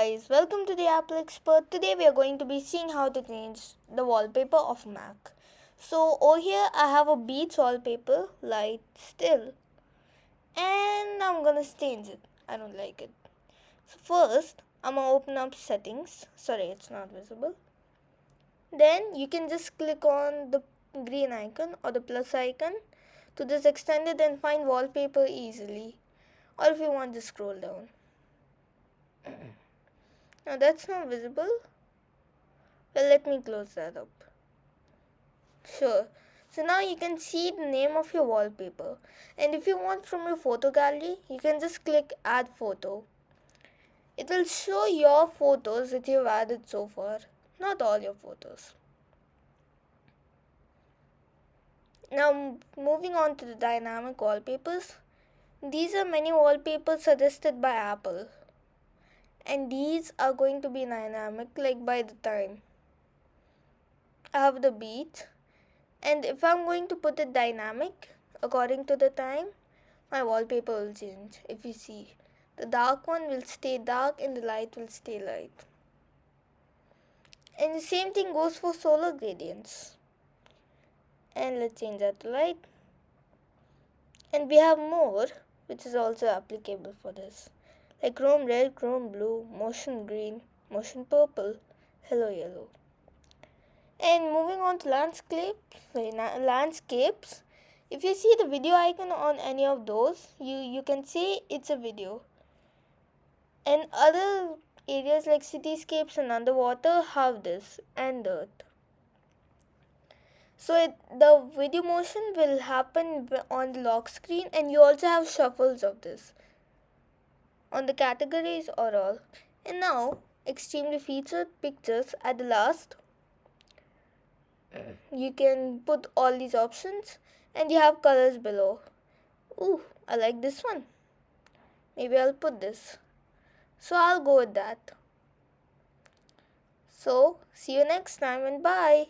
guys, welcome to the Apple Expert. Today we are going to be seeing how to change the wallpaper of Mac. So over here I have a beach wallpaper, light still, and I'm gonna change it. I don't like it. So first I'm gonna open up settings. Sorry, it's not visible. Then you can just click on the green icon or the plus icon to just extend it and find wallpaper easily. Or if you want, just scroll down. Now that's not visible. Well, let me close that up. Sure. So now you can see the name of your wallpaper. And if you want from your photo gallery, you can just click add photo. It will show your photos that you've added so far, not all your photos. Now moving on to the dynamic wallpapers. These are many wallpapers suggested by Apple. And these are going to be dynamic like by the time. I have the beach. And if I'm going to put it dynamic, according to the time, my wallpaper will change. If you see, the dark one will stay dark and the light will stay light. And the same thing goes for solar gradients. And let's change that to light. And we have more, which is also applicable for this. Like chrome red, chrome blue, motion green, motion purple, hello yellow. And moving on to landscapes, if you see the video icon on any of those, you can say it's a video. And other areas like cityscapes and underwater have this and earth. So the video motion will happen on the lock screen, and you also have shuffles of this on the categories or all. And now extremely featured pictures at the last. You can put all these options and you have colors below. Ooh, I like this one. Maybe I'll put this. So I'll go with that. So see you next time and bye.